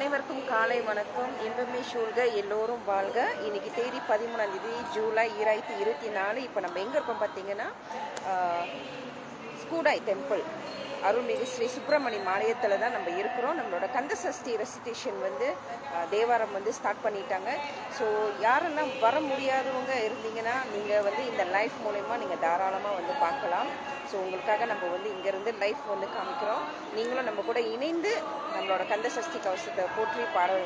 அனைவருக்கும் காலை வணக்கம். இன்பமே சூழ்க, எல்லோரும் வாழ்க. இன்னைக்கு தேதி 13ஆம் தேதி ஜூலை 2024. இப்போ நம்ம எங்கே இருக்கோம் பார்த்தீங்கன்னா, ஸ்கூடாய் டெம்பிள் அருள்மிகு ஸ்ரீ சுப்பிரமணியம் ஆலயத்தில் தான் நம்ம இருக்கிறோம். நம்மளோட கந்த சஷ்டி ரெசிடேஷன் வந்து தேவாரம் வந்து ஸ்டார்ட் பண்ணிட்டாங்க. ஸோ யாரெல்லாம் வர முடியாதவங்க இருந்தீங்கன்னா நீங்கள் வந்து இந்த லைஃப் மூலயமா நீங்கள் தாராளமாக வந்து பார்க்கலாம். ஸோ உங்களுக்காக நம்ம வந்து இங்கேருந்து லைஃப் வந்து காமிக்கிறோம். நீங்களும் நம்ம கூட இணைந்து நம்மளோட கந்த சஷ்டி கவசத்தை போற்றி பாரு.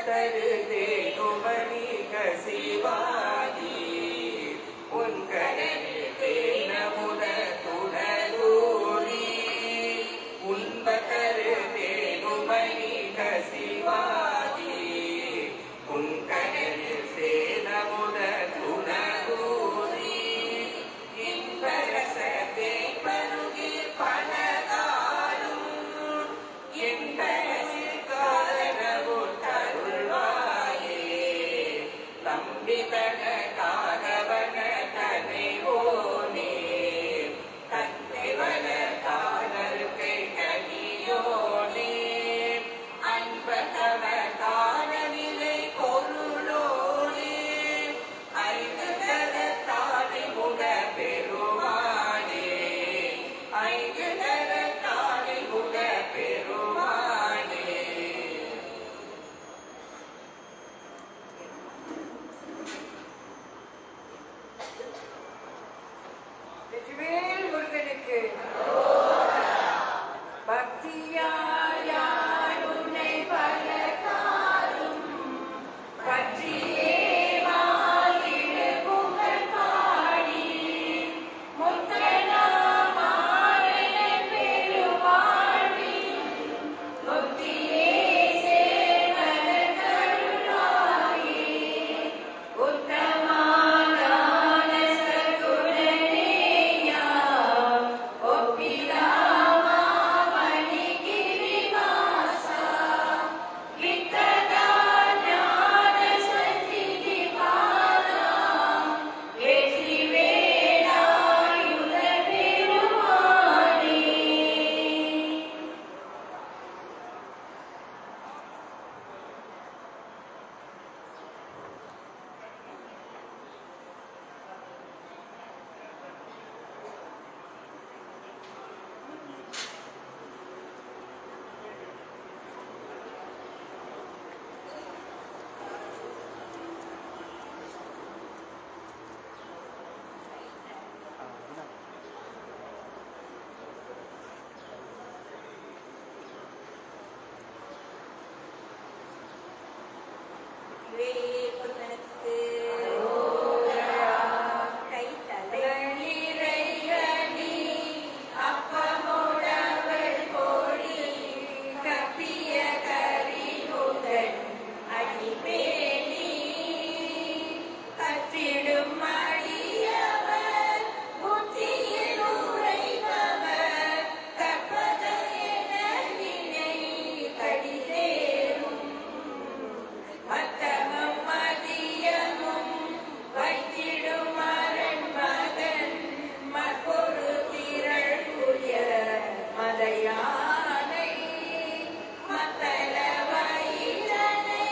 தருதேனுமணி கசிவாகி உன் கடலில் தேனமுத துணலூரி உன்ப தருதேனுமணி கசிவாகி உன் கடலில் தேனமுத துணலூரி இன்பரசத்தை பருகி பலகாலும் என்பரசில் காரணவு தருள்வாயே தம்பிதன காரவன தனைவோனே தந்தைவன காரருக்கை கனியோனே அன்பதவ காரநிலை பொருளோனே ஐந்து தரத்தானி முக பெருமானே ஐந்து தரத்தானி முக பெருமானே வெற்றிவேல் முருகனுக்கு பக்தியால் யார் உன்னை பல காலும் பற்றியே வாயிடு புகழ் பாடி முத்தனாமாய பெருவாழ்வின் முக்தியே சேவன கருளாயே உத்தமான சகுணனேயா ஒப்பிலாமா மணிகிரிவாசா வித்தகா ஞான சந்நிதி பாதா வெற்றி வேலாயுத பெருமானே வேப்பனத்து கை தலையிறையடி அப்பமுடவள் கோடி கப்பிய கரி முதன் அடிபேணி கற்றிடும் அடியவர் புத்தியில் உரைபவர் கற்பதையென வினை கடிதேறும் மத்தமும் மதியமும் வைத்திடும் அரண் மகன் மற்பொரு திரள் புய மதையானை மத்தள வயிறனை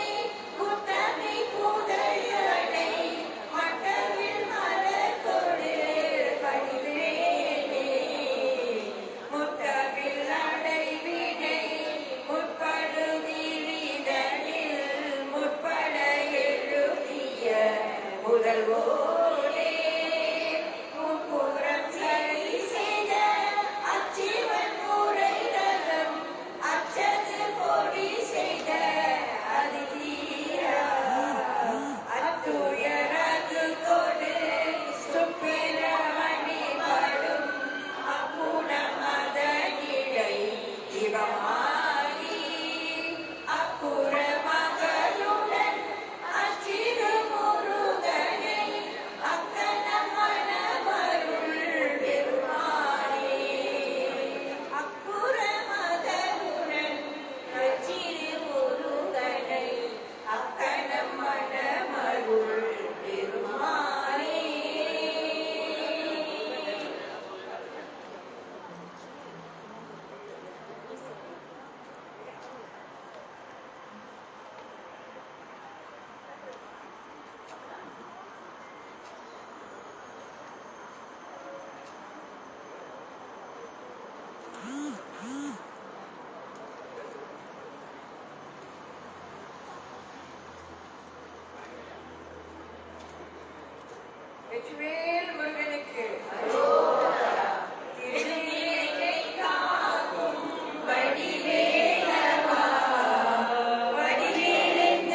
குத்தனை புதழனை மட்டவில் மலர் கொடு படிவேனே முத்தவில் அடைவினை முற்படுதிரிதனில் முற்பட எழுதிய முதல்வோனே முப்புறம் சரி செய்த அச்சிவன் முறைதலும் அச்சது பொடி செய்த அதிதீரா அத்துயரது கொடு சுப்பிரமணி படும் அப்புண மதனிடை இவமாகி அப்புற மகளுடன் அச்சிறு முருகனை அக்கன மனமருள் பெருமானே அப்புற மகளுடன் அச்சிறு முருகனை அக்கன மனமருள் பெருமானே வெற்றிவேல் முருகனுக்கு திருநீரை காக்கும் வடிவேலவா வடிவேலெந்த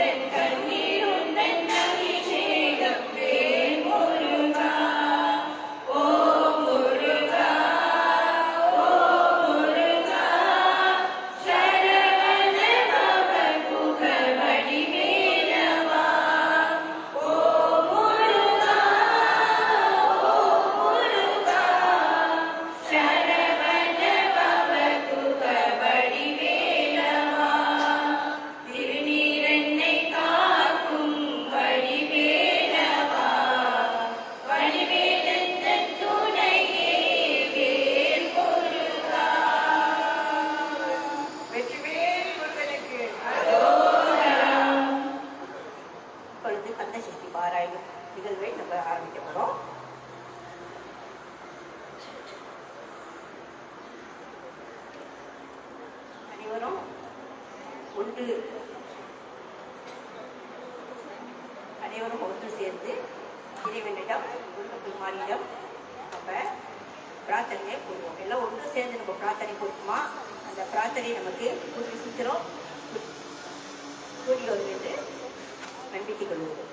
உந்தன் கண்ணீர் உந்தன் அபிஷேகம் வேல் முருகா ஓ முருகா ஓ முருகா சரவண பவ குக வடிவேலவா ஓ முருகா ஓ முருகா சரவண பவ குக வடிவேலவா திருநீரென்னை காக்கும் வடிவேலவா வடிவேலந்தன் துணையே வேல் முருகா வெற்றிவேல் முருகனுக்கு இப்பொழுது கந்தசஷ்டி பாராயணம் நிகழ்வை நம்ம ஆரம்பிக்க போறோம். அனைவரும் ஒன்று சேர்ந்து இறைவனிடம் குருமாரிடம் நம்ம பிரார்த்தனையை கொடுப்போம். எல்லாம் ஒன்று சேர்ந்து நம்ம பிரார்த்தனை கொடுப்போமா? அந்த பிரார்த்தனை நமக்கு கூட்டி சுத்திரம் கூடி வரும் என்று நம்பிக்கை கொள்வோம்.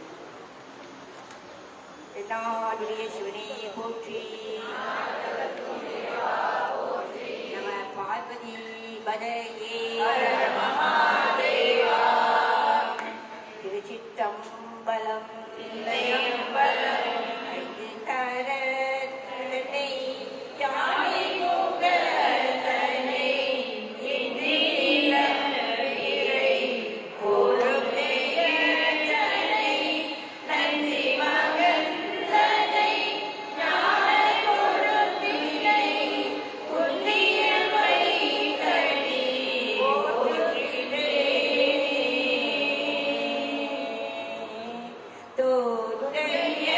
என்னாடுடைய சிவனே போற்றி, நம பார்வதி பதையே, திருச்சிற்றம்பலம் ஐந்து கரத்தனை யானை முகத்தனை இன்றிலம் இறை போலும் நெய்யனை நன்றி மகந்தனை ஞான கொழுந்தினை புண்ணிய வைத்தடி போற்றினே தோடைய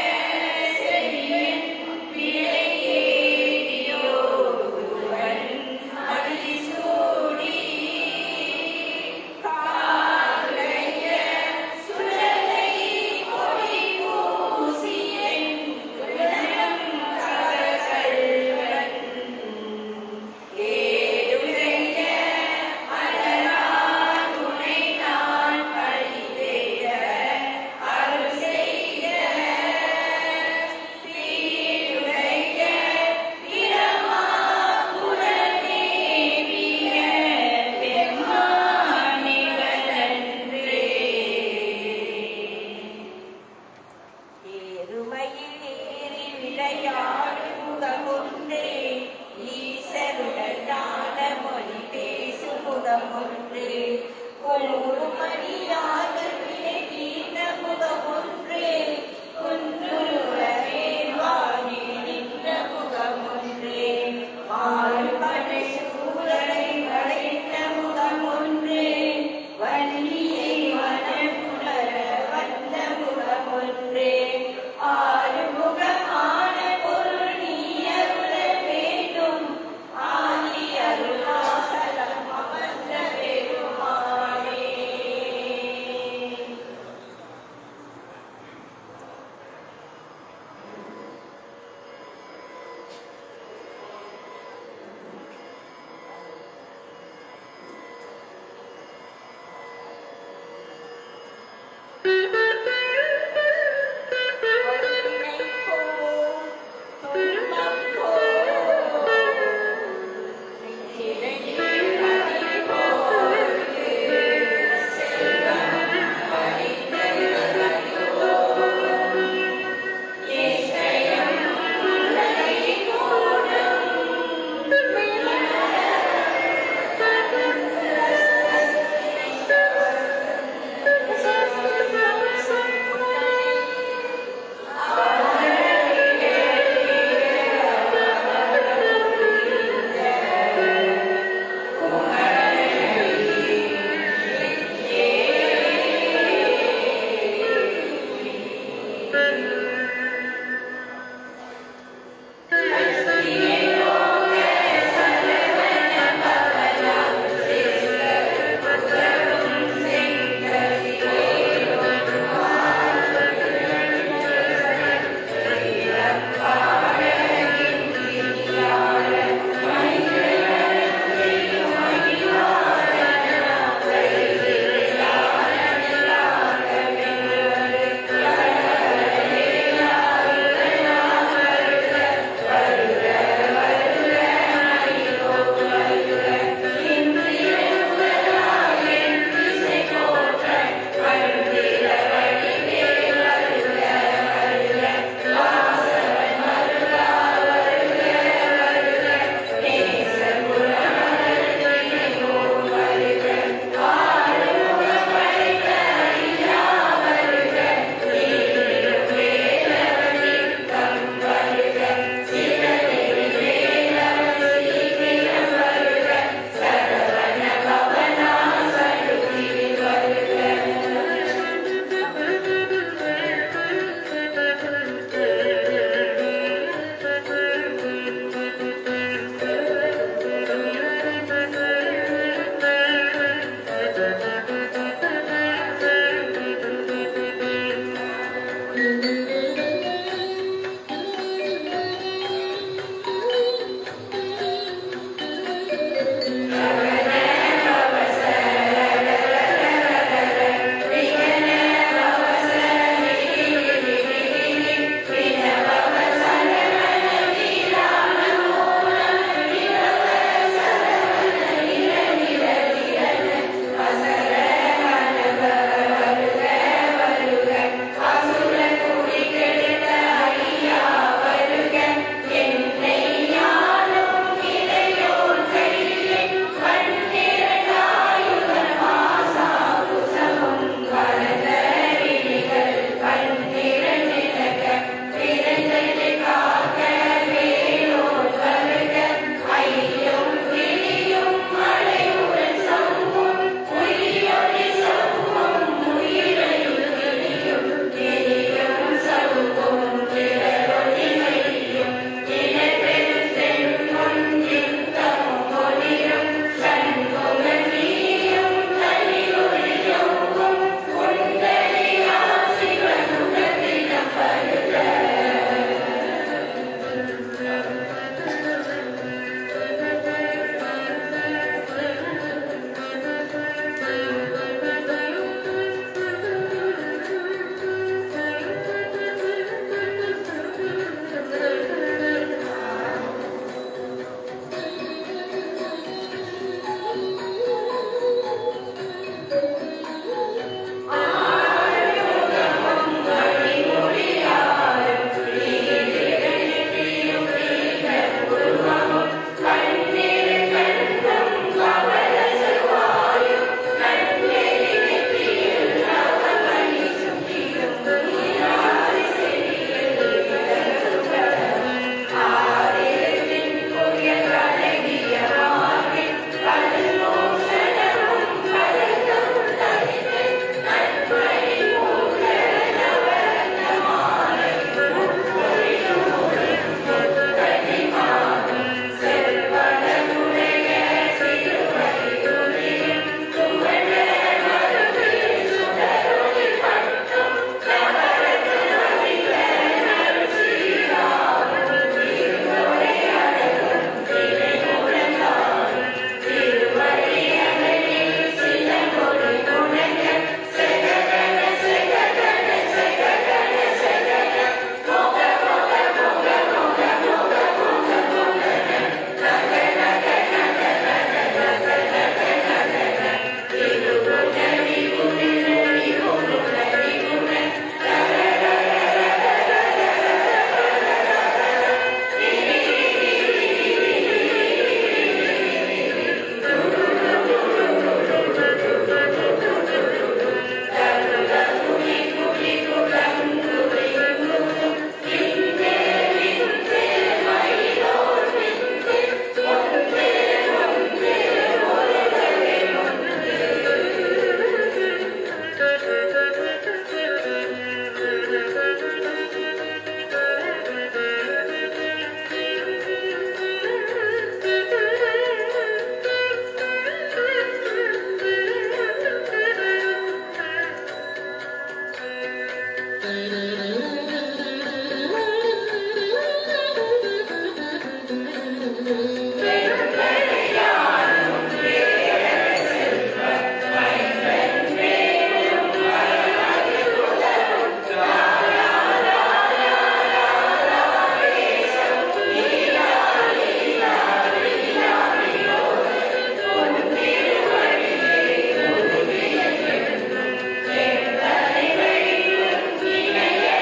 இணைய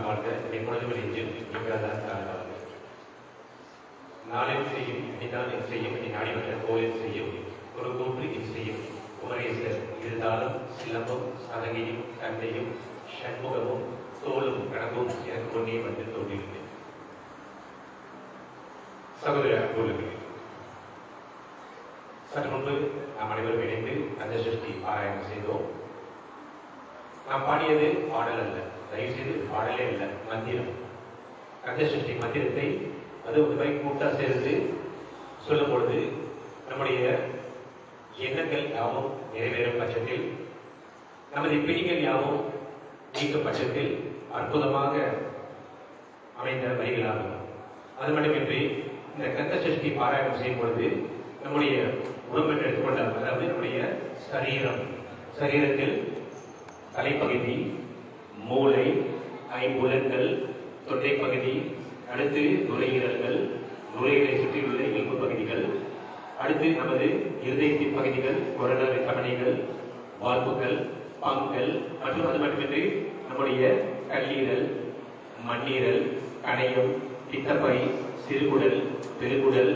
வாழ்க என்னை பொழுதுகள் எஞ்சில் நீங்களாதான் காரணம். நாளில் செய்யும் இனிதான் என் செய்யும் இனி நாடி வந்த கோயில் செய்யும் ஒரு கூற்று என் செய்யும் உமரேசர் இருந்தாலும் சிலம்பும் சதகையும் தந்தையும் சண்முகமும் தோளும் கடம்பும் எனக்கு முன்னே வந்து தோன்றியிருந்தேன். சகோதர அன்புள்ளவர்களே, சற்று முன்பு நாம் அனைவரும் இணைந்து கந்த சஷ்டி பாராயணம் செய்தோம். நாம் பாடியது பாடல் அல்ல, தயவு செய்து பாடலே அல்ல, மந்திரம். கந்த சஷ்டி மந்திரத்தை அது ஒரு கூட்டா சேர்ந்து சொல்லும் பொழுது நம்முடைய எண்ணங்கள் யாவும் நிறைவேறும் பட்சத்தில், நமது பிடிகள் யாவும் நீக்கும் பட்சத்தில் அற்புதமாக அமைந்த வரிகளாகும். அது மட்டுமின்றி இந்த கந்த சஷ்டி பாராயணம் செய்யும் பொழுது நம்முடைய உடம்பை எடுத்துக்கொண்டால், அதாவது நம்முடைய சரீரத்தில் தலைப்பகுதி, மூளை, ஐம்புலன்கள், தொண்டை பகுதி, அடுத்து நுரையீரல்கள், நுரையீரலை சுற்றியுள்ள எலும்பு பகுதிகள், அடுத்து நமது இருதயத்தின் பகுதிகள், கொரோனரி தமனிகள், வால்வுகள், பாங்குகள் மற்றும் அது மட்டுமின்றி நம்முடைய கல்லீரல், மண்ணீரல், கணையம், பித்தப்பை, சிறுகுடல், பெருகுடல்,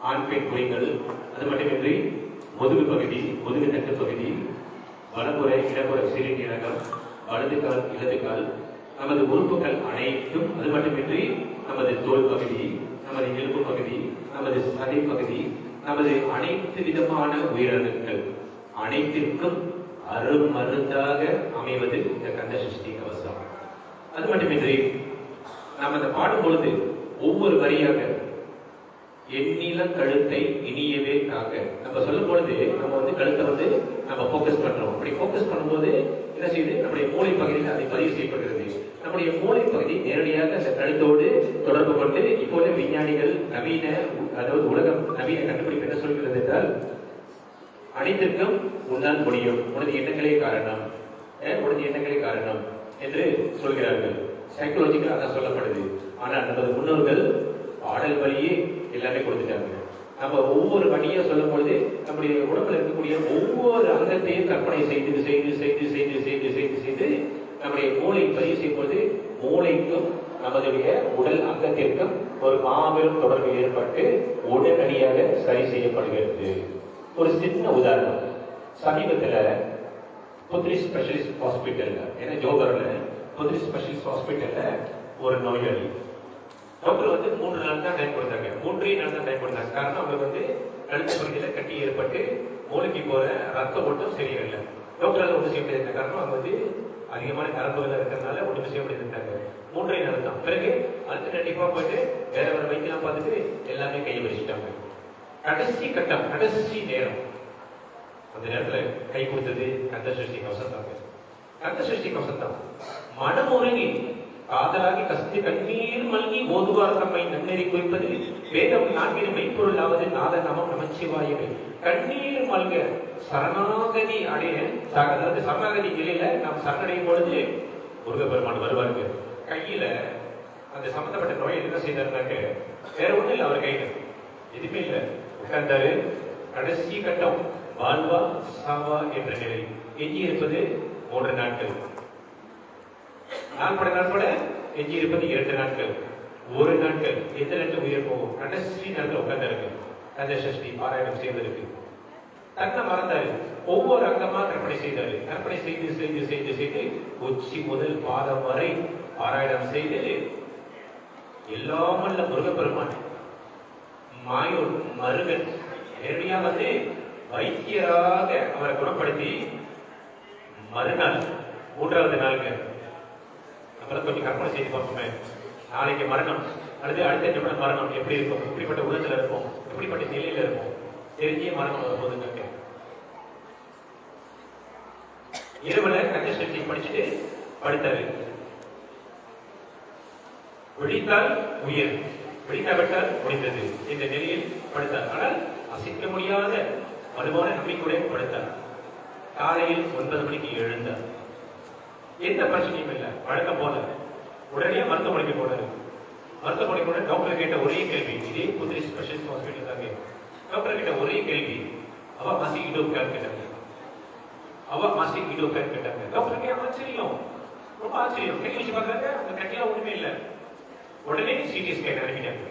ஆண் பெண் குறைகள், அது மட்டுமின்றி முதுகு பகுதி, முதுகு தட்டு பகுதி, வலப்புற இடப்புற சிறுநீரகம், வலது கால், இடது கால், நமது உறுப்புகள் அனைத்தும், அது மட்டுமின்றி நமது தோல் பகுதி, நமது எலும்பு பகுதி, நமது சதை பகுதி, நமது அனைத்து விதமான உயிரினங்கள் அனைத்திற்கும் அருமருந்தாக அமைவது இந்த கந்த சஷ்டி கவசம். அது மட்டுமின்றி நாம் அந்த பாடும் பொழுது ஒவ்வொரு வரியாக எண்ணில கழுத்தை இனியவே காக்க நம்ம சொல்லும் பொழுது நம்ம கழுத்தை நம்ம போக்கஸ் பண்றோம். அப்படி போக்கஸ் பண்ணும்போது என்ன செய்யுது, நம்முடைய மூளை பகுதியில் அதை பதிவு செய்யப்படுகிறது. நம்முடைய மூளை பகுதி நேரடியாக அந்த கழுத்தோடு தொடர்பு கொண்டு இப்போது விஞ்ஞானிகள் நவீன, அதாவது உலகம் நவீன கண்டுபிடிப்பு என்ன சொல்கிறது என்றால், அனைத்திற்கும் உன்னால் முடியும், உனது எண்ணங்களே காரணம், உனது எண்ணங்களே காரணம் என்று சொல்கிறார்கள். சைக்கோலஜிக்கல் அதான் சொல்லப்படுது. ஆனால் நமது முன்னோர்கள் பாடல் வழியே எல்லாமே கொடுத்துட்டாங்க. நம்ம ஒவ்வொரு வழியா சொல்லும் பொழுது நம்முடைய உடம்புல இருக்கக்கூடிய ஒவ்வொரு அங்கத்தையும் கற்பனை செய்து செய்து செய்து செய்து செய்து செய்து செய்து நம்முடைய மூளை பதிவு செய்யும் பொழுது மூளைக்கும் நமதுடைய உடல் அங்கத்திற்கும் ஒரு மாபெரும் தொடர்பு ஏற்பட்டு உடனடியாக சரி செய்யப்படுகிறது. ஒரு சின்ன உதாரணம், சமீபத்தில் புத்ரி ஸ்பெஷலிஸ்ட் ஹாஸ்பிட்டல்ல, ஏன்னா ஜோகர்ல புத்ரி ஸ்பெஷலிஸ்ட் ஹாஸ்பிட்டல்ல ஒரு நோயாளி டாக்டர் 3 நாள் தான் டைம் கொடுத்தாங்க. 3 நாள் தான் டைம் கொடுத்தாங்க. காரணம் அவங்களுக்கு கழுத்து பகுதியில கட்டி ஏற்பட்டு மூளைக்கு போற ரத்த ஓட்டம் சரியில்லை. டாக்டரால் ஒன்றும் செய்ய முடியாது. காரணம் அவங்க அதிகமான நரம்புகள் இருக்கிறதுனால ஒன்றும் செய்ய முடியாதுட்டாங்க. 3 நாள் தான். பிறகு அல்டர்னேட்டிவா போயிட்டு வேற வேற வைத்தியம் பார்த்துட்டு எல்லாமே கையை வச்சுட்டாங்க. கடைசி கட்டம், கடைசி நேரம், அந்த நேரத்துல கை கொடுத்தது கந்த சஷ்டி கவசம் தாங்க. கந்த சஷ்டி கவசம் தான். மனமுருகி காதலாகி கசிந்து கண்ணீர் மல்கி ஓதுவார் தம்மை நன்னெறி குறிப்பது வேதம் 4 மெய்ப்பொருளாவது நாத நாமம் நமச்சிவாயவே. கண்ணீர் மல்க சரணாகதி அடைய, அதாவது சரணாகதி நிலையில நாம் சரணடையும் பொழுது முருகப்பெருமான் வருவாங்க. கையில அந்த சம்பந்தப்பட்ட நோயை என்ன செய்தாருனாக்க வேற ஒண்ணும் இல்லை, அவர் கையில எதுவுமே இல்லை, உட்கார்ந்தாரு. கடைசி கட்டம் வாழ்வா சாவா என்ற நிலை. எஞ்சி இருப்பது 3 நாட்கள், நாட்பட எஞ்சி இருப்பது 2 நாட்கள், 1 நாட்கள். எந்த நேரத்தில் உயிர் போகும்? கடைசி நேரத்தில் உட்கார்ந்தாரு. கந்த சஷ்டி பாராயணம் செய்வதற்கு தன்னை மறந்தாரு. ஒவ்வொரு அங்கமா கற்பனை செய்தாரு. கற்பனை செய்து செய்து செய்து செய்து உச்சி முதல் பாதம் வரை பாராயணம் செய்து எல்லாமல்ல முருகப்பெருமான் மாயூர் மருகன் நேரடியா வைத்தியராக அவரை குணப்படுத்தி மறுநாள் 3வது நாளுங்க நம்மள கொஞ்சம் கற்பனை செய்து பார்ப்போமே. நாளைக்கு மரணம் அல்லது அடுத்த நிமிடம் மரணம் எப்படி இருக்கும், எப்படிப்பட்ட உலகத்துல இருக்கும், எப்படிப்பட்ட நிலையில இருக்கும், தெரிஞ்சே மரணம் வரும்போது இரவுல கந்த சஷ்டி படிச்சுட்டு படுத்தாரு. விழித்தால் உயிர், விழிக்காவிட்டால் முடிந்தது இந்த நிலையில் படுத்தார். ஆனால் அசைக்க முடியாத வலுவான நம்பிக்கையுடன் படுத்தார். காலையில் 9 மணிக்கு எழுந்தார். எந்த பிரச்சனையும் இல்லை, வழக்கம் போல உடனே மருத்துவமனைக்கு போனாரு. மருத்துவமனைக்கு போன டாக்டர் கேட்ட ஒரே கேள்வி, இதே புதிரி ஸ்பெஷலிஸ்ட் ஹாஸ்பிட்டல் தாங்க. டாக்டர் கிட்ட ஒரே கேள்வி, அவ மாசி இடோக்கான்னு கேட்டாங்க. டாக்டருக்கு ஆச்சரியம், ரொம்ப ஆச்சரியம். கை வச்சு பார்க்கறாங்க, அந்த கட்டில ஒண்ணுமே இல்லை. உடனே சிடி ஸ்கேன் அனுப்பிட்டாங்க.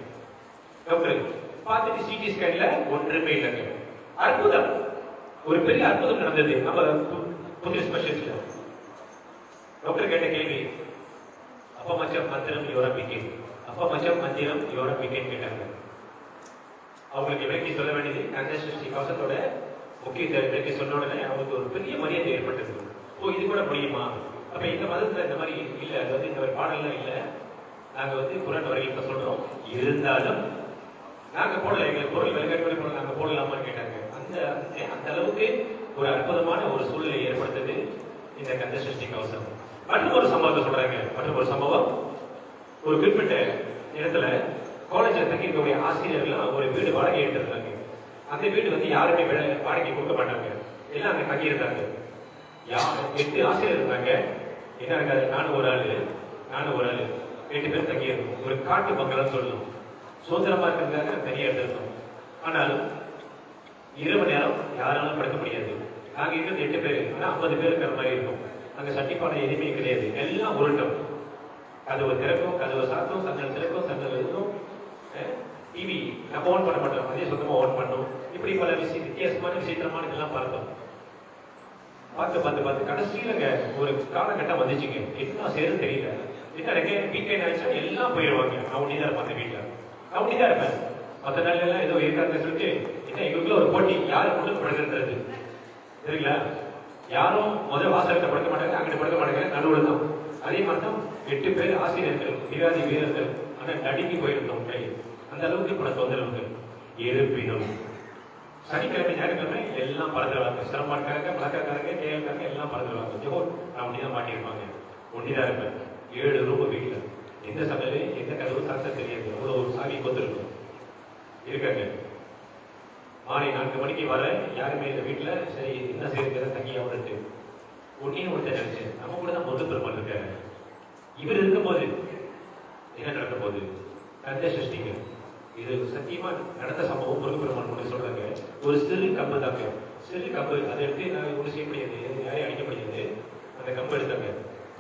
டாக்டர் பார்த்துட்டு சிடி ஸ்கேன்ல ஒன்றுமே இல்லைங்க. அற்புதம், ஒரு பெரிய அற்புதம் நடந்தது. நம்ம புதிய ஸ்பெஷலிஸ்ட்ல டாக்டர் கேட்ட கேள்வி, அப்பா மச்சம் மந்திரம் யோரம்பிக்கே, அப்பா மச்சம் மந்திரம் யோரம்பிக்கேன்னு கேட்டாங்க. அவங்களுக்கு விளக்கி சொல்ல வேண்டியது கந்த சஷ்டி கவசத்தோட முக்கியத்தை விளக்கி சொன்ன உடனே அவங்களுக்கு ஒரு பெரிய மரியாதை ஏற்பட்டது. ஓ, இது கூட முடியுமா? அப்ப இந்த மதத்துல இந்த மாதிரி இல்ல, அது வந்து இந்த மாதிரி பாடல்லாம் இல்ல, நாங்க வந்து குரான் வரைக்கும் சொல்றோம், இருந்தாலும் நாங்க போடல, எங்களுக்கு பொருள் வெளிக்காட்டு போல நாங்க போடலாமான்னு கேட்டாங்க. அந்த அந்த அளவுக்கு ஒரு அற்புதமான ஒரு சூழ்நிலை ஏற்படுத்தது இந்த கந்த சஷ்டி கவசம். மற்றும் ஒரு சம்பவத்தை சொல்றாங்க. மற்றும் ஒரு சம்பவம், ஒரு குறிப்பிட்ட இடத்துல காலேஜில் தங்கியிருக்கக்கூடிய ஆசிரியர்கள் ஒரு வீடு வாடகை எடுத்திருந்தாங்க. அந்த வீடு வந்து யாருமே வாடகை கொடுக்க மாட்டாங்க, எல்லாம் அங்க தங்கியிருந்தாங்க. 8 ஆசிரியர் இருந்தாங்க. என்ன இருக்காது, நானும் ஒரு ஆளு 8 பேர் தங்கியிருந்தோம். ஒரு காட்டு பங்களான்னு சொல்லணும், சுதந்திரமா இருக்கிறதுக்காக தனியா இருந்திருந்தோம். ஆனால் இரவு நேரம் யாராலும் படுக்க முடியாது. நாங்க இருக்கிறது 8 பேர், ஆனா 50 பேர் இருக்கிற மாதிரி இருக்கும். அங்க சட்டிப்பானை எதுவுமே கிடையாது, எல்லாம் உருட்டம். கதவு திறக்கும், கதவு சாத்தும், சன்னல் திறக்கும், சன்னல் இருக்கும். டிவி நம்ம ஓன் பண்ண மாட்டோம், அதே சொந்தமா ஓன் பண்ணோம். இப்படி பல வித்தியாசமான விசித்திரமான இதெல்லாம் பார்த்தோம். பார்த்து கடைசியிலங்க ஒரு காலகட்டம் வந்துச்சுங்க. என்ன செய்யறது தெரியல. என்ன வீக்கெண்ட் ஆயிடுச்சா எல்லாம் போயிடுவாங்க. நான் ஒண்டிதான் இருப்பேன், அந்த வீட்டுல நான் ஒண்டிதான் இருப்பேன். மற்ற நாள் எல்லாம் ஏதோ இருக்காங்கன்னு சொல்லிட்டு என்ன எங்களுக்குள்ள ஒரு போட்டி, யாரு முன்னுக்கு படுக்கிறது சரிங்களா? யாரும் முதல் வாசல்கிட்ட படுக்க மாட்டாங்க, அங்கிட்ட படுக்க மாட்டாங்க, நடுவில் தான். அதே மாதிரி தான் 8 பேர் ஆசிரியர்கள், விராதி வீரர்கள். ஆனா நடுங்கி போயிருந்தோம் கை, அந்த அளவுக்கு பல தொந்தரவுகள். இருப்பினும் சனிக்கிழமை ஞாயிற்றுக்கிழமை எல்லாம் பறந்துருவாங்க. சிரமக்காரங்க, மலக்காரங்க, கேள்காரங்க எல்லாம் பறந்துருவாங்க. ஜோ நான் ஒண்டிதான் மாட்டியிருப்பாங்க. ஒண்டிதான் இருப்பேன். 7 ரூபா வீட்டுல, எந்த சமையல் எந்த கதவு சாத்த தெரியாது. அவ்வளோ ஒரு சாவி கொத்திருக்கும் இருக்காங்க. மாலை 4 மணிக்கு வர யாருமே இந்த வீட்டுல, சரி என்ன செய்யறது தங்கியா விட்டு ஒன்னையும் ஒருத்த நினைச்சேன், நம்ம கூட தான் பொது பெருமாள் இருக்காரு. இவர் இருக்கும்போது என்ன நடக்க போகுது? கந்த சஷ்டிங்க. இது சத்தியமா நடந்த சம்பவம். பொது பெருமாள் மட்டும் சொல்றாங்க. ஒரு சிறு கம்பு தாங்க, சிறு கம்பு, அதை எடுத்து நான் ஒன்றும் செய்ய முடியாது, யாரையும் அடிக்க முடியாது. அந்த கம்பு எடுத்தாங்க,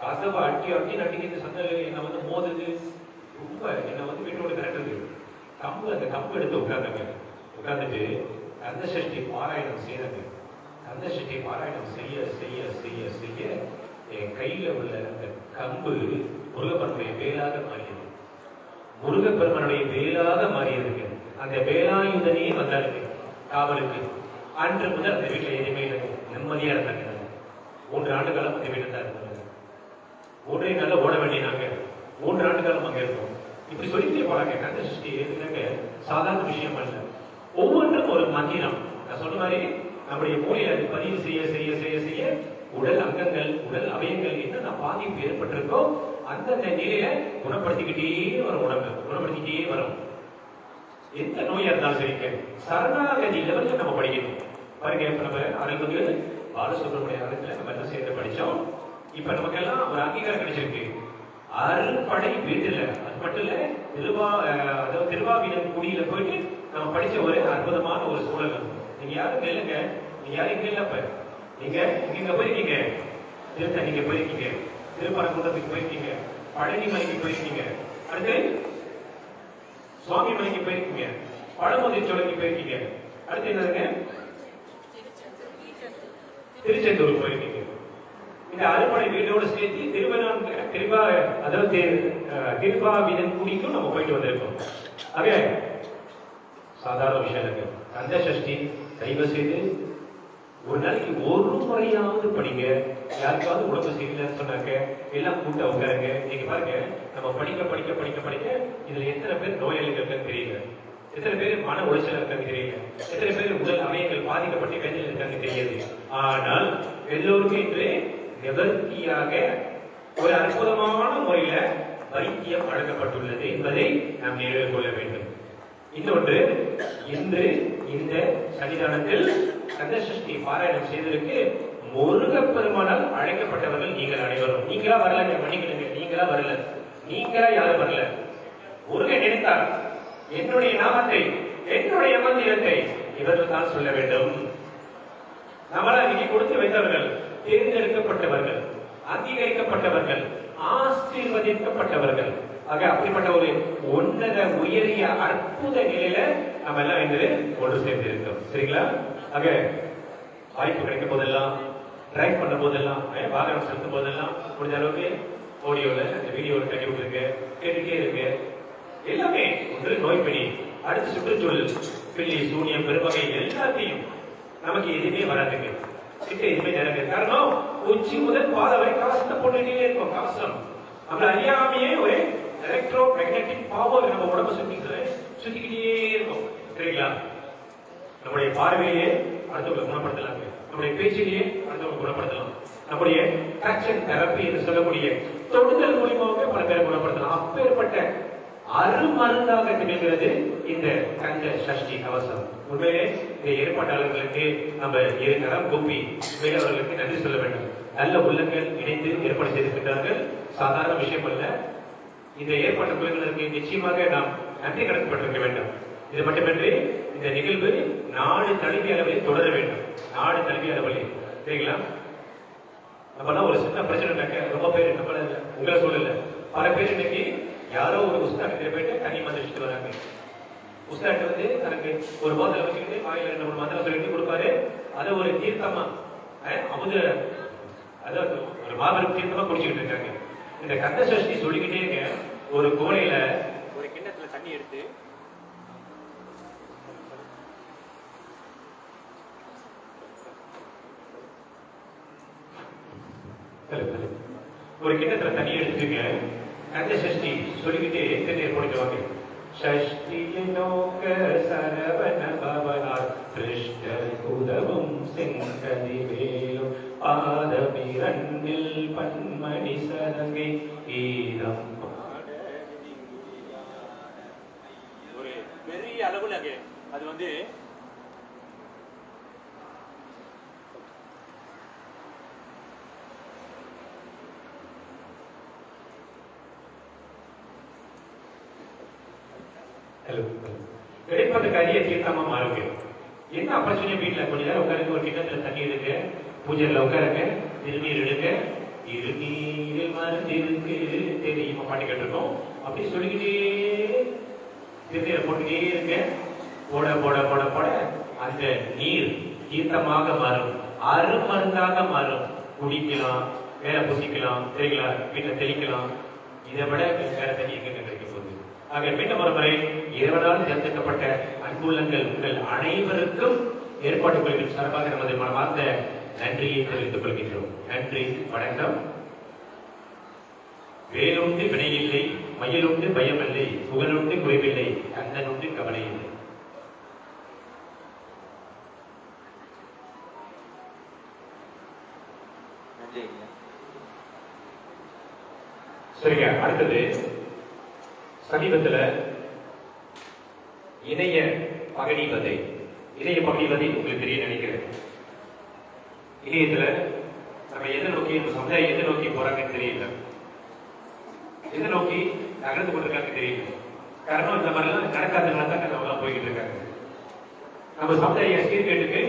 கதவை அட்டி நட்டிக்கிட்டு சந்தல் என்னை வந்து மோதுது, ரொம்ப என்னை வந்து வீட்டோட கரெக்டுது. அந்த கம்பு எடுத்து உட்கார்ந்துட்டு கந்த சஷ்டி பாராயணம் செய்யறாங்க. கந்த சஷ்டி பாராயணம் செய்ய செய்ய செய்ய செய்ய என் கையில உள்ள அந்த கம்பு முருகப்பெருமனுடைய வேலாக மாறியது. முருகப்பெருமனுடைய வேலாக மாறியதுங்க. அந்த வேலாயுதனே வந்தாருங்க காவலுக்கு. அன்று முதல் அந்த வீட்டுல எதுவுமே இல்லைங்க, நிம்மதியா இருந்தாங்க. 3 ஆண்டு காலம் அந்த வீட்டில் தான் இருந்தாங்க. 3 நாள்ல ஓட வேண்டியனாங்க. 3 ஆண்டு காலம் அங்க இருந்தோம். இப்படி சொல்லிட்டே போறாங்க. கந்த சஷ்டி எதுனாங்க சாதாரண விஷயம் அல்ல. ஒவ்வொன்றும் ஒரு மந்திரம். நான் சொன்ன மாதிரி நம்முடைய மூளையில அது பதிவு செய்ய செய்ய செய்ய செய்ய உடல் அங்கங்கள், உடல் அவயங்கள் என்னென்ன பாதிப்பு ஏற்பட்டிருக்கோ அந்தந்த நிலையில குணப்படுத்திக்கிட்டே வரும். உடம்பு குணப்படுத்திக்கிட்டே வரும். எந்த நோயா இருந்தாலும் சரிங்க, சரணாகதி லெவலுக்கு நம்ம படிக்கணும். பாருங்க, இப்ப நம்ம அருள்மிகு பாலசுப்ரமணிய காலத்துல நம்ம என்ன சேர்ந்து படிச்சோம். இப்ப நமக்கு எல்லாம் ஒரு அங்கீகாரம் கிடைச்சிருக்கு. அருள்படை வீட்டுல, அது மட்டும் இல்ல, திருவாவினன் குடியில போயிட்டு நம்ம படிச்ச ஒரு அற்புதமான ஒரு சூழல். நீங்க யாரும் இல்லைங்க, நீங்க யாரும் இங்க இல்லப்ப, நீங்க இங்க போயிருக்கீங்க, நீங்க போயிருக்கீங்க, திருப்பரங்குன்றத்துக்கு போயிருக்கீங்க, பழனி மலைக்கு போயிருக்கீங்க, அடுத்து சுவாமி மலைக்கு போயிருக்கீங்க, பழமுதிர்ச்சோலைக்கு போயிருக்கீங்க, அடுத்து என்னதுங்க திருச்செந்தூருக்கு போயிருக்கீங்க. இந்த அறுபடை வீடோடு சேர்த்து திருவாவினன் குடிக்கும் நம்ம போயிட்டு வந்திருக்கோம். ஆக சாதாரண விஷயம் இல்லைங்க. கந்த சஷ்டி தயவு செய்து ஒரு நாளைக்கு 1 முறையாவது படிங்க. யாருக்காவது உடம்பு சரியில்லைன்னு சொன்னாங்க எல்லாம் கூட்ட உட்காருங்க. நீங்க பாருங்க, நம்ம படிக்க படிக்க படிக்க படிக்க இதுல எத்தனை பேர் நோயாளிகள் இருக்கான்னு தெரியல, எத்தனை பேர் மன உளைச்சல் இருக்காங்க தெரியல, எத்தனை பேர் உடல் அவயங்கள் பாதிக்கப்பட்டு கையில் இருக்காங்க தெரியாது. ஆனால் எல்லோருக்கும் இன்று நிவர்த்தியாக ஒரு அற்புதமான முறையில வைத்தியம் வழங்கப்பட்டுள்ளது என்பதை நாம் நினைவில் கொள்ள வேண்டும். இன்னொன்று, இன்று இந்த சன்னிதானத்தில் கந்த சஷ்டி பாராயணம் செய்வதற்கு முருகப்பெருமானால் அழைக்கப்பட்டவர்கள் நீங்கள் அனைவரும். நீங்களா வரல, மன்னிக்கணுங்க, நீங்களா வரல, நீங்களா யாரும் வரல. முருகன் நினைத்தார் என்னுடைய நாமத்தை, என்னுடைய மந்திரத்தை இவர்கள் தான் சொல்ல வேண்டும். நம்மளா இன்னைக்கு கொடுத்து வைத்தவர்கள், தேர்ந்தெடுக்கப்பட்டவர்கள். அங்கீகரிக்கப்பட்டவர்கள், ஆசீர்வதிக்கப்பட்டவர்கள். ஆக அப்படிப்பட்ட ஒரு உன்னத உயரிய அற்புத நிலையில நம்ம எல்லாம் இன்று ஒன்று சேர்ந்து இருக்கோம். சரிங்களா? ஆக வாய்ப்பு கிடைக்கும் போதெல்லாம், டிரைவ் பண்ணும் போதெல்லாம், வாகனம் செலுத்தும் போதெல்லாம் முடிஞ்ச அளவுக்கு ஆடியோல அந்த வீடியோல கட்டி விட்டுருங்க, கேட்டுட்டே இருக்கு. எல்லாமே ஒன்று நோய் பிடி, அடுத்த சுற்றுச்சூழல், பில்லி சூனியம் பெருவகை எல்லாத்தையும் நமக்கு எதுவுமே வராதுங்க. கிட்ட எதுவுமே நேரம். காரணம் உச்சி முதல் பாத வரை கவசத்தை போட்டுட்டே இருக்கும். கவசம் நம்மள அறியாமையே ஒரு எலக்ட்ரோ மேக்னெட்டிக் பவர் நம்ம உடம்பு சுத்திக்கிட்டே இருக்கும். சரிங்களா? நம்முடைய பார்வையிலேயே அடுத்தவங்களை குணப்படுத்தலாம், நம்முடைய பேச்சிலேயே அடுத்தவங்களை குணப்படுத்தலாம், நம்முடைய ஆக்ஷன் தெரப்பி என்று சொல்லக்கூடிய தொடுதல் மூலியமாக பல பேரை குணப்படுத்தலாம். அப்பேற்பட்ட அருமருந்தாக திகழ்கிறது இந்த கந்த சஷ்டி கவசம். உண்மையிலே இந்த ஏற்பாட்டாளர்களுக்கு நம்ம இருக்கரம் கூப்பி உண்மையிலே அவர்களுக்கு நன்றி சொல்ல வேண்டும். நல்ல உள்ளங்கள் இணைந்து ஏற்பாடு செய்திருக்கிறார்கள். சாதாரண விஷயம் அல்ல. இந்த ஏற்பாட்டு குழுக்களுக்கு நிச்சயமாக நாம் நன்றி கடத்தப்பட்டிருக்க வேண்டும். இது மட்டுமின்றி இந்த நிகழ்வு நாடு தழுவிய அளவில் தொடர வேண்டும். நாடு தழுவிய அளவில். சரிங்களா? நம்மளாம் ஒரு சின்ன பிரச்சனை ரொம்ப பேர் நம்மள உங்களை சொல்லல, பல பேர் இன்னைக்கு யாரோ ஒரு உஸ்தாக்கிட்ட போயிட்டு தண்ணி மந்திரிச்சுட்டு வராங்க. உஸ்தாட்டு வந்து தனக்கு ஒரு போதலை வச்சுக்கிட்டு வாயில 2-3 மந்திரம் சொல்லிட்டு கொடுப்பாரு. அதை ஒரு தீர்த்தமா அவங்க அதாவது ஒரு மாபெரும் தீர்த்தமா குடிச்சுக்கிட்டு இருக்காங்க. இந்த கந்த சஷ்டி சொல்லிக்கிட்டே இருக்க ஒரு கோலையில ஒரு கிண்ணத்துல தண்ணி எடுத்து ஒரு கிண்ணத்துல தண்ணி எடுத்துங்க. கந்த சஷ்டி சொல்லிக்கிட்டே தண்ணீர் போடுவாங்க. ஷஷ்டியை நோக்க சரவண பவனார் கிருஷ்ணர் உதவும் செங்கதி வேலும் பாதமிரண்டில் பன்மணி சரங்கை ஈரம். ஒரு பெரிய அளவுல அது வந்து கிடைப்பதற்கு அரிய தீர்த்தமா மாறுங்க. என்ன பிரச்சனை? வீட்டுல கொஞ்ச நேரம் உட்காருங்க, ஒரு கிண்ணத்துல தண்ணி எடுங்க, பூஜைல உட்காருங்க, திருநீர் எடுங்க. இருநீரில் மருந்திருக்கு தெரியுமா பாட்டு கேட்டிருக்கோம். அப்படி சொல்லிக்கிட்டே திருநீரை போட்டுக்கிட்டே இருங்க. போட போட போட போட அந்த நீர் தீர்த்தமாக மாறும், அருமருந்தாக மாறும். குடிக்கலாம், வேலை புசிக்கலாம், சரிங்களா? வீட்டுல தெளிக்கலாம். இதை விட வேற தண்ணி எங்க கிடைக்க போகுது? ஆக மீண்டும் ஒரு முறை இறைவனால் தேர்ந்தெடுக்கப்பட்ட அன்புள்ளங்கள் உங்கள் அனைவருக்கும் ஏற்பாட்டு குழுவின் சார்பாக நமது மனமார்ந்த நன்றியை தெரிவித்துக் கொள்கின்றோம். நன்றி, வணக்கம். வேலுண்டு வினையில்லை, மயிலுண்டு பயமில்லை, புகழுண்டு குறைவில்லை, கந்தனுண்டு கவலை இல்லை. சரிங்க. அடுத்தது சமீபத்தில் இணைய பகடிவதை. இணைய பகடிவதை உங்களுக்கு தெரிய நினைக்கிறேன். இணையத்துல நம்ம எதை நோக்கி சமுதாயம் எதை நோக்கி போறாங்கன்னு தெரியல, எதை நோக்கி நகர்ந்து கொண்டிருக்காங்க தெரியல. காரணம் இந்த மாதிரிலாம் நடக்காதனால தான் நம்ம போய்கிட்டு இருக்காங்க. நம்ம சமுதாய சீர்கேட்டுக்கு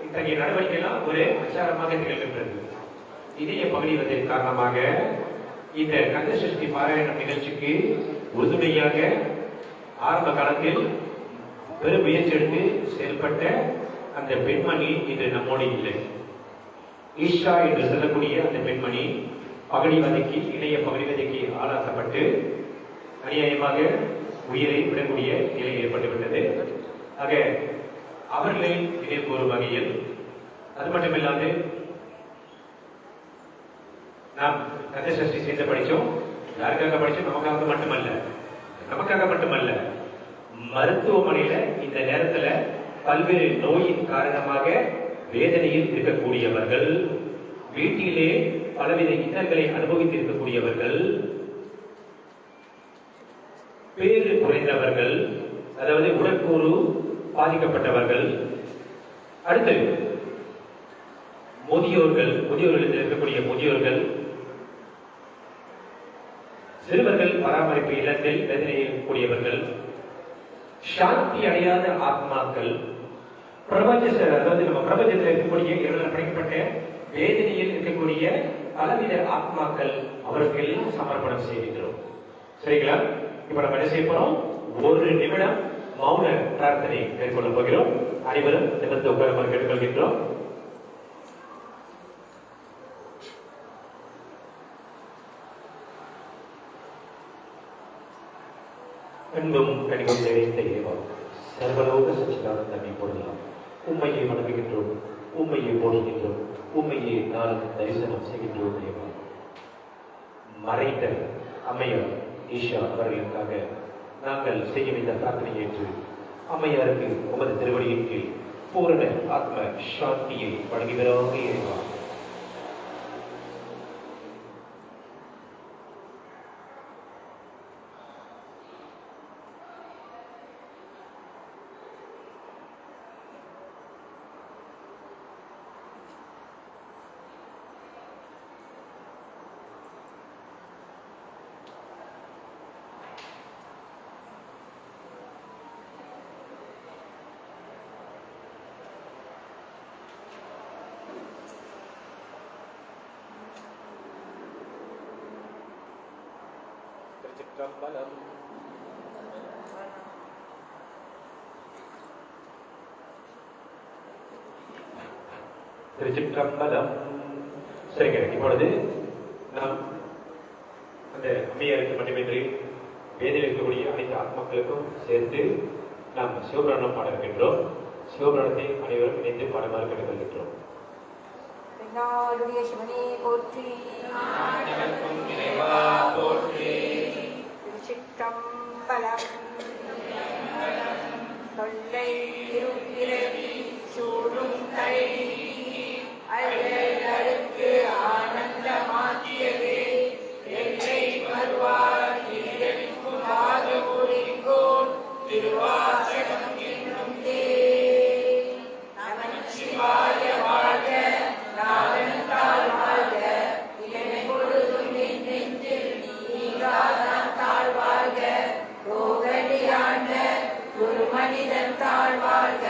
இத்தகைய நடவடிக்கை எல்லாம் ஒரு பிரச்சாரமாக திகழ்கின்றது. இணைய பகடிவதை காரணமாக இந்த கந்த சஷ்டி பாராயணம் நிகழ்ச்சிக்கு உறுதுணையாக ஆரம்ப காலத்தில் பெரும் முயற்சி எடுத்து செயல்பட்ட அந்த பெண்மணி இன்று நம்மோடு இல்லை. ஈஷா என்று சொல்லக்கூடிய அந்த பெண்மணி பகடிவதைக்கு, இணைய பகடிவதைக்கு ஆளாக்கப்பட்டு அநியாயமாக உயிரை விடக்கூடிய நிலை ஏற்பட்டுவிட்டது. ஆக அவர்களை நினைவு கூறும் வகையில், அது மட்டுமில்லாது நாம் கந்த சஷ்டி சேர்ந்து படிச்சோம். யாருக்காக படிச்சோம்? நமக்காக மட்டுமல்ல, மருத்துவமனையில இந்த நேரத்துல பல்வேறு நோயின் காரணமாக வேதனையில் இருக்கக்கூடியவர்கள், வீட்டிலே பலவித இன்னல்களை அனுபவித்து இருக்கக்கூடியவர்கள், பேறு குறைந்தவர்கள், அதாவது உடற்கூறு பாதிக்கப்பட்டவர்கள், அடுத்து முதியோர்கள் இருக்கக்கூடிய முதியோர்கள், சிறுவர்கள் பராமரிப்பு இல்லத்தில் வேதனையில் இருக்கக்கூடியவர்கள், சாந்தி அடையாத ஆத்மாக்கள், அதாவது நம்ம பிரபஞ்சத்தில் இருக்கக்கூடிய இறைவனால் படைக்கப்பட்ட வேதனையில் இருக்கக்கூடிய பலவித ஆத்மாக்கள் அவருக்கு எல்லாம் சமர்ப்பணம் செய்கின்றோம். சரிங்களா? இப்ப நம்ம என்ன செய்ய போறோம்? ஒரு நிமிடம் மௌன பிரார்த்தனை மேற்கொள்ள போகிறோம். அனைவரும் நிமிர்ந்து உட்காருமாறு கேட்டுக்கொள்கின்றோம். அன்பும் கனிவும் நிறைந்த இறைவா, சர்வலோக சச்சிதானந்தமே போடலாம். உண்மையை வணங்குகின்றோம், உண்மையை போடுகின்றோம், உண்மையை நாளும் தரிசனம் செய்கின்றோம். இறைவா, மறைந்த அம்மையார் ஈஷா அவர்களுக்காக நாங்கள் செய்யும் இந்த பிரார்த்தனை ஏற்று அம்மையாருக்கு உமது திருவடியின் கீழ் பூரண ஆத்ம சாந்தியை வழங்குகிறாக. இறைவா, திருச்சிற்றம்பலம். திருச்சிற்றம்பலம். சரிங்க, இப்பொழுது நாம் அந்த அம்மையாருக்கு மட்டுமின்றி வேதியில் இருக்கக்கூடிய அனைத்து ஆத்மாக்களுக்கும் சேர்த்து நாம் சிவபுராணம் பாட இருக்கின்றோம். சிவபுராணத்தை அனைவரும் இணைந்து பாடமாறு கேட்டுக்கொள்கின்றோம். நாடுடைய சிவனே போற்றி, திருச்சிற்றம்பலம். தொல்லை இருப்பிறவி சூழும் கல்வி அழகு ஆனந்தமாக்கியவே எல்லை வருவார் இதற்கும் ஆகோடிங்கோன் திருவாசகம் என்னும் தே. நமன் சிவாய வாழ்க, நாதந்தாள் வாழ்க, இளமை பொழுதும் நெஞ்சில் நீங்காதான் தாழ் வாழ்க, கோகலியாண்ட ஒரு மனிதன் தாழ் வாழ்க,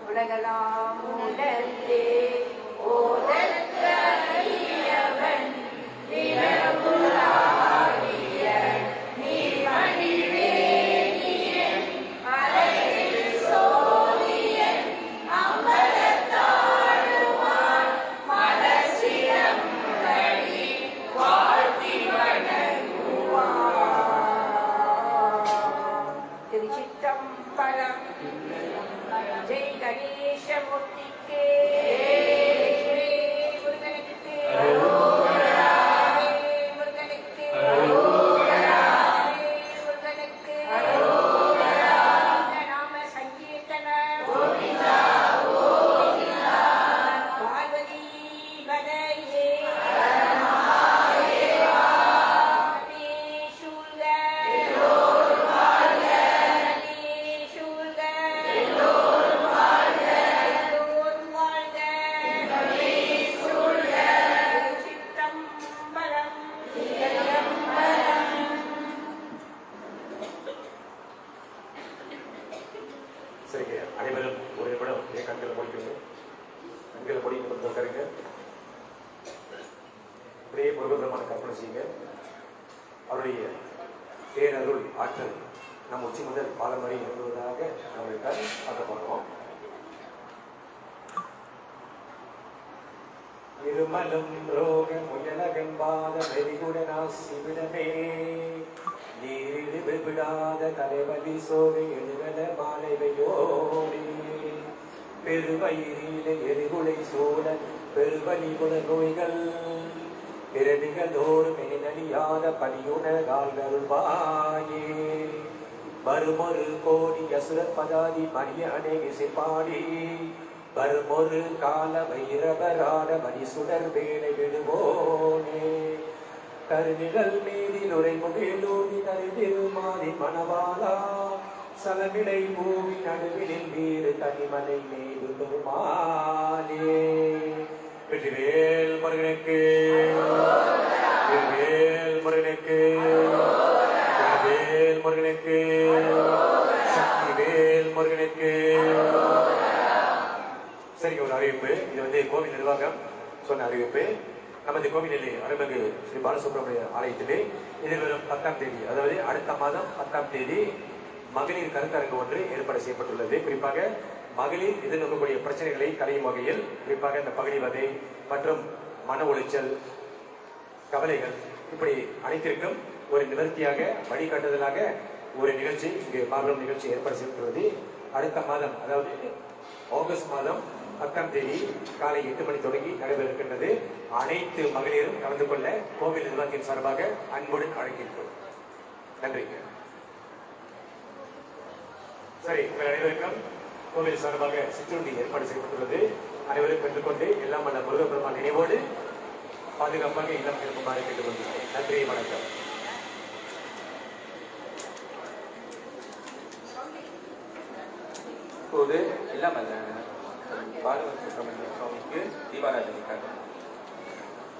உலகலாம் உணர்ந்தே ஓதற்க அறியவன் திறமுலாகிய நீர்மணி வேணியன் அழகில் சோதியன் அம்பலத்தாழுவான் மலசிலம்படி வாழ்த்தி வணங்குவான். திருச்சிற்றம்பலம். ஜெய் கணேசமூர்த்திக்கே முருகனுக்கு முருகனுக்கு முருகனுக்கு நாம சங்கீர்த்தன பார்வதி பதையே சரிங்க, அனைவரும் ஒரு நிமிடம் என் கண்களை முடிக்கணும். கண்களை முடிக்க உட்காருங்க. அப்படியே முருகப்பெருமான கற்பனை செய்யுங்க. அவருடைய பேரருள் ஆற்றல் நம் உச்சி முதல் பாலம் வரை இருந்ததாக நம்மளுக்கு பார்க்க பார்க்கிறோம். இருமலும் ரோக முயலகம்பாத மெரிகுடனாசிவிடமே நீரிடு விடாத தலைவலி சோகை எழுகல மாலைவையோடி பெருவயிரில எரிகுலை சூழ பெருவலி குல நோய்கள் பிறவிகளோர் மெனினழியாத படியுணர்கால்கருள்வாயே வருமொரு கோடி அசுரர் பதாதி மணிய அநேகிசை பாடி வருமொரு கால வைரவராட மணி சுடர் வேலை விடுவோனே கருநிழல் மீதில் உரைமுகிலூதி நரிதிருமாதி மணவாளா சலமிடை பூவி நடுவினில் வீறு தனிமலை மேடு பெருமாளே வெற்றிவேல் முருகனுக்கு வெற்றிவேல் முருகனுக்கு வெற்றிவேல் முருகனுக்கு சக்திவேல் முருகனுக்கு. சரிங்க, ஒரு அறிவிப்பு. இது வந்து கோவில் நிர்வாகம் சொன்ன அறிவிப்பு. நமது கோவிலிலே அருள்மிகு ஸ்ரீ பாலசுப்ரமணிய ஆலயத்திலே எதிர்வரும் 10ஆம் தேதி, அதாவது அடுத்த மாதம் 10ஆம் தேதி மகளிர் கருத்தரங்கு ஒன்று ஏற்பாடு செய்யப்பட்டுள்ளது. குறிப்பாக மகளிர் எதிர்நோக்கக்கூடிய பிரச்சனைகளை களையும் வகையில், குறிப்பாக இந்த பகுதி வதை மற்றும் மன உளைச்சல், கவலைகள், இப்படி அனைத்திற்கும் ஒரு நிவர்த்தியாக வழிகாட்டுதலாக ஒரு நிகழ்ச்சி, இங்கு பார்வம் நிகழ்ச்சி ஏற்பாடு செய்யப்பட்டுள்ளது. அடுத்த மாதம், அதாவது ஆகஸ்ட் மாதம் 10ஆம் தேதி காலை 8 மணி தொடங்கி நடைபெற இருக்கின்றது. அனைத்து மகளிரும் கலந்து கொள்ள கோவில் நிர்வாகத்தின் சார்பாக அன்புடன் அழைக்கின்றோம். நன்றிங்க. சரி, உங்கள் அனைவருக்கும் கோவில் சார்பாக சிற்றுண்டி ஏற்பாடு செய்யப்பட்டுள்ளது. அனைவரும் பெற்றுக்கொண்டு எல்லாம் வல்ல முருகப்பெருமான் நினைவோடு பாதுகாப்பாக இல்லம் திரும்புமாறு கேட்டுக்கொள்கிறோம். நன்றி, வணக்கம். இப்போது எல்லாம் அல்ல பாலசுப்ரமணிய சுவாமிக்கு தீபாராதனை